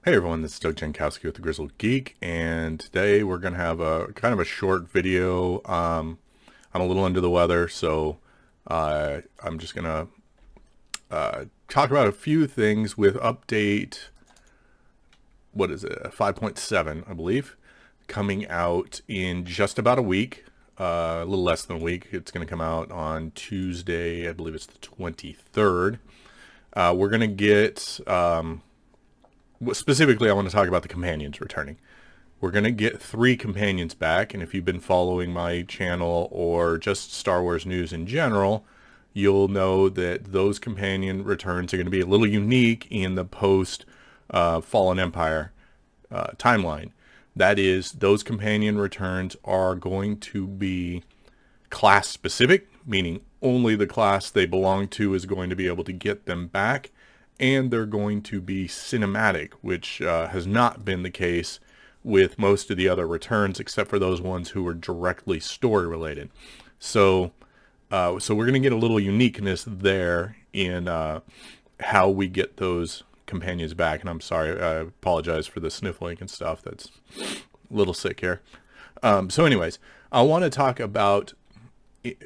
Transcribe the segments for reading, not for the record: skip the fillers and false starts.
Hey everyone, this is Doug Jankowski with the Grizzled Geek, and today we're going to have a kind of a short video. I'm a little under the weather, so I'm just going to talk about a few things with update, what is it, 5.7, I believe, coming out in just about a week, a little less than a week. It's going to come out on Tuesday, I believe it's the 23rd. We're going to get... specifically, I want to talk about the companions returning. We're going to get 3 companions back, and if you've been following my channel or just Star Wars news in general, you'll know that those companion returns are going to be a little unique in the post Fallen Empire timeline. That is, those companion returns are going to be class specific, meaning only the class they belong to is going to be able to get them back. And they're going to be cinematic, which has not been the case with most of the other returns, except for those ones who were directly story related. So we're going to get a little uniqueness there in how we get those companions back. And I'm sorry, I apologize for the sniffling and stuff. That's a little sick here. So anyways, I want to talk about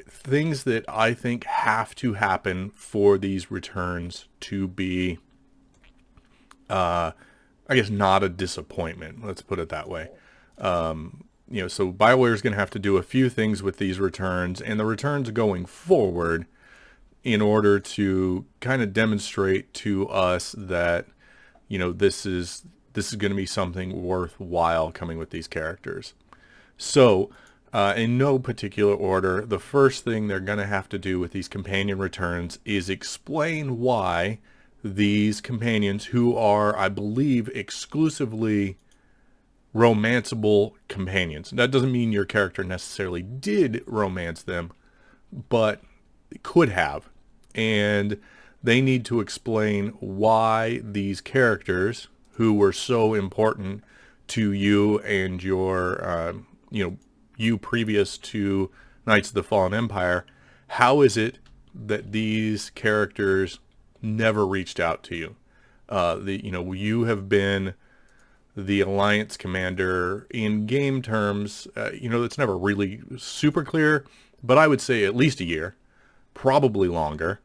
things that I think have to happen for these returns to be, I guess, not a disappointment. Let's put it that way. So Bioware is going to have to do a few things with these returns and the returns going forward in order to kind of demonstrate to us that, this is going to be something worthwhile coming with these characters. So, in no particular order, the first thing they're going to have to do with these companion returns is explain why these companions, who are, I believe, exclusively romanceable companions. That doesn't mean your character necessarily did romance them, but could have. And they need to explain why these characters, who were so important to you and your, you previous to Knights of the Fallen Empire, how is it that these characters never reached out to you? You have been the Alliance commander in game terms. It's never really super clear, but I would say at least a year, probably longer.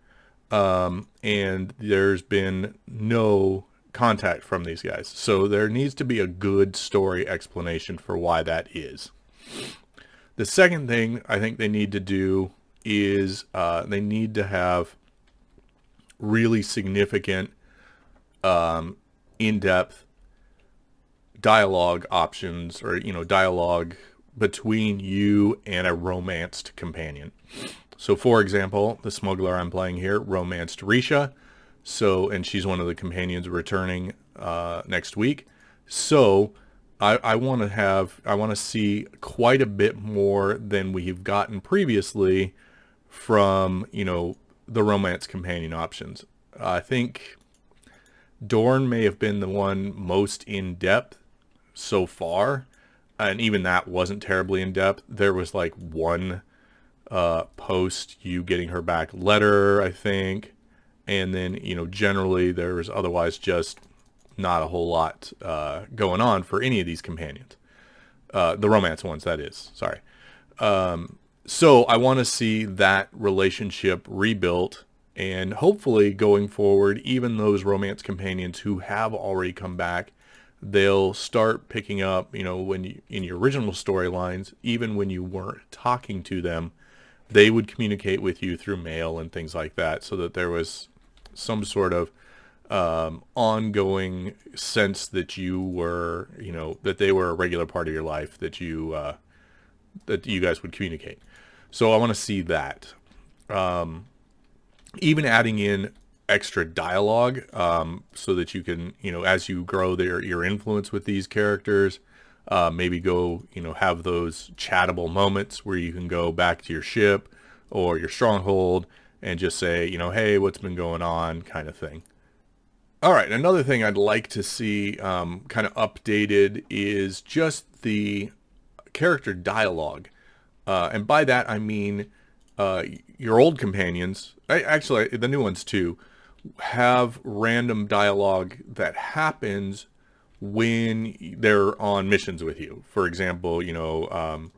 And there's been no contact from these guys. So there needs to be a good story explanation for why that is. The second thing I think they need to do is they need to have really significant, in-depth dialogue options, or dialogue between you and a romanced companion. So, for example, the smuggler I'm playing here romanced Risha, and she's one of the companions returning next week. So I want to see quite a bit more than we've gotten previously from, the romance companion options. I think Dorn may have been the one most in depth so far, and even that wasn't terribly in depth. There was like one post you getting her back letter, I think, and then generally there was otherwise just not a whole lot going on for any of these companions. The romance ones, that is. Sorry. So I want to see that relationship rebuilt, and hopefully going forward, even those romance companions who have already come back, they'll start picking up, when in your original storylines, even when you weren't talking to them, they would communicate with you through mail and things like that, so that there was some sort of ongoing sense that you were, that they were a regular part of your life, that you guys would communicate. So I want to see that. Even adding in extra dialogue, so that you can, as you grow your influence with these characters, maybe go, have those chattable moments where you can go back to your ship or your stronghold and just say, hey, what's been going on, kind of thing. All right, another thing I'd like to see kind of updated is just the character dialogue. And by that, I mean your old companions, actually the new ones too, have random dialogue that happens when they're on missions with you. For example, the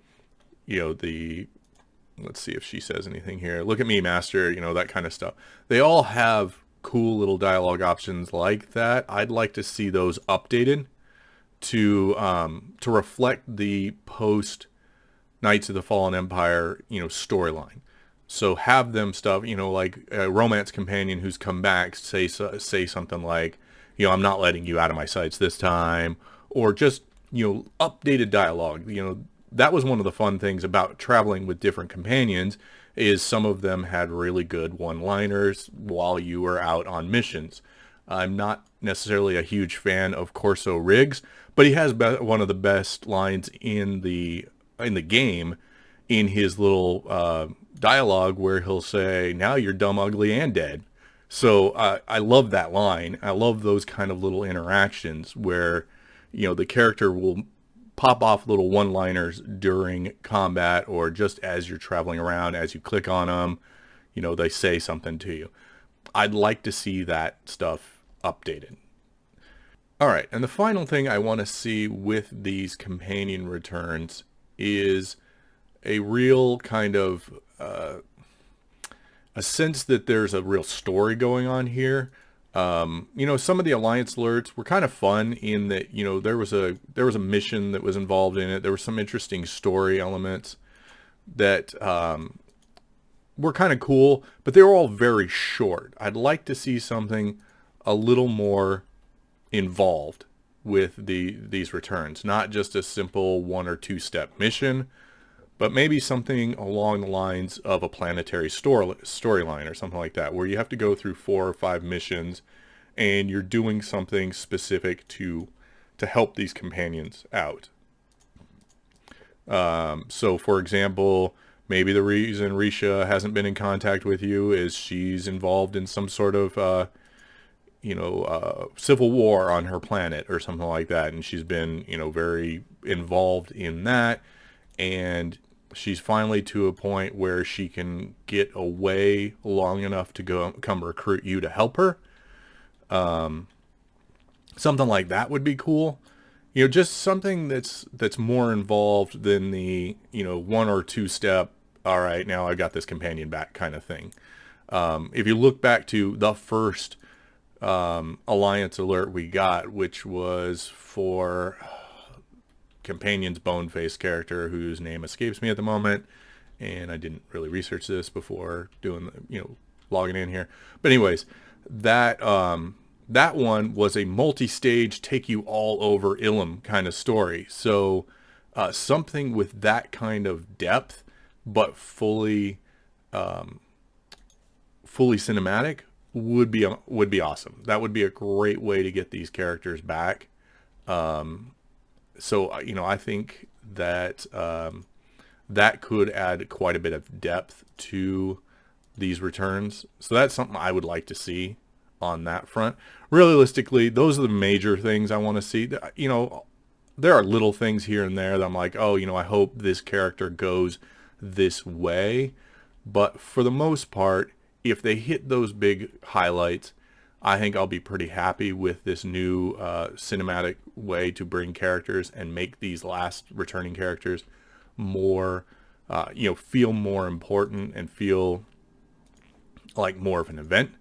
let's see if she says anything here. Look at me, master, that kind of stuff. They all have cool little dialogue options like that. I'd like to see those updated to reflect the post Knights of the Fallen Empire, storyline. So have them stuff, like a romance companion who's come back say something like, I'm not letting you out of my sights this time, or just, updated dialogue. That was one of the fun things about traveling with different companions, is some of them had really good one-liners while you were out on missions. I'm not necessarily a huge fan of Corso Riggs, but he has one of the best lines in the game, in his little dialogue where he'll say, "Now you're dumb, ugly, and dead." So I love that line. I love those kind of little interactions where, the character will pop off little one-liners during combat, or just as you're traveling around, as you click on them, they say something to you. I'd like to see that stuff updated. All right, and the final thing I want to see with these companion returns is a real kind of a sense that there's a real story going on here. Some of the alliance alerts were kind of fun in that, there was a mission that was involved in it. There were some interesting story elements that were kind of cool, but they were all very short. I'd like to see something a little more involved with these returns, not just a simple 1 or 2 step mission, but maybe something along the lines of a planetary storyline or something like that, where you have to go through 4 or 5 missions and you're doing something specific to help these companions out. So for example, maybe the reason Risha hasn't been in contact with you is she's involved in some sort of civil war on her planet or something like that, and she's been very involved in that, and she's finally to a point where she can get away long enough to come recruit you to help her. Something like that would be cool. Just something that's more involved than the 1 or 2 step, all right, now I got this companion back kind of thing. If you look back to the first alliance alert we got, which was for Companion's Boneface character, whose name escapes me at the moment, and I didn't really research this before doing logging in here. But anyways, that one was a multi-stage, take you all over Ilum kind of story. So something with that kind of depth, but fully cinematic would be awesome. That would be a great way to get these characters back. So I think that that could add quite a bit of depth to these returns. So that's something I would like to see on that front. Realistically, those are the major things I want to see. There are little things here and there that I'm like, oh, I hope this character goes this way. But for the most part, if they hit those big highlights, I think I'll be pretty happy with this new cinematic way to bring characters and make these last returning characters more, feel more important and feel like more of an event.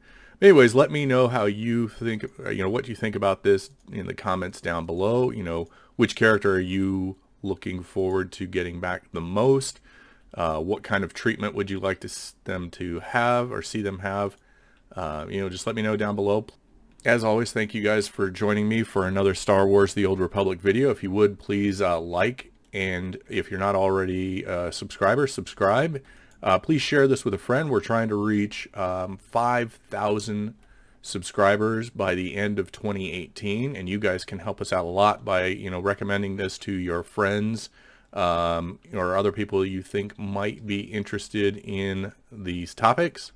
Anyways, let me know how you think, what you think about this in the comments down below. Which character are you looking forward to getting back the most? What kind of treatment would you like them to have or see them have? Just let me know down below. As always, thank you guys for joining me for another Star Wars The Old Republic video. If you would, please like, and if you're not already a subscriber, subscribe. Please share this with a friend. We're trying to reach 5,000 subscribers by the end of 2018, and you guys can help us out a lot by recommending this to your friends or other people you think might be interested in these topics.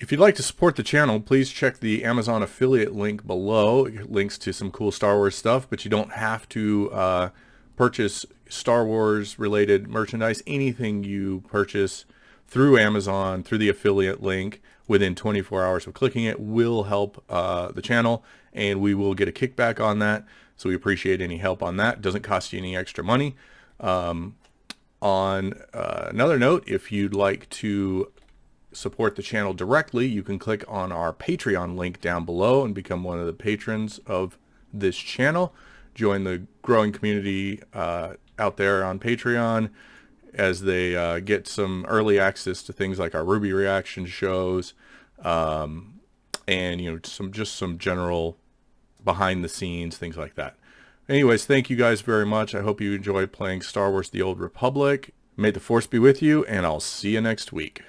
If you'd like to support the channel, please check the Amazon affiliate link below. It links to some cool Star Wars stuff, but you don't have to purchase Star Wars related merchandise. Anything you purchase through Amazon, through the affiliate link, within 24 hours of clicking it will help the channel, and we will get a kickback on that. So we appreciate any help on that. It doesn't cost you any extra money. On another note, if you'd like to support the channel directly, you can click on our Patreon link down below and become one of the patrons of this channel. Join the growing community out there on Patreon as they get some early access to things like our Ruby reaction shows, and some general behind the scenes things like that. Anyways, thank you guys very much. I hope you enjoyed playing Star Wars: The Old Republic. May the Force be with you, and I'll see you next week.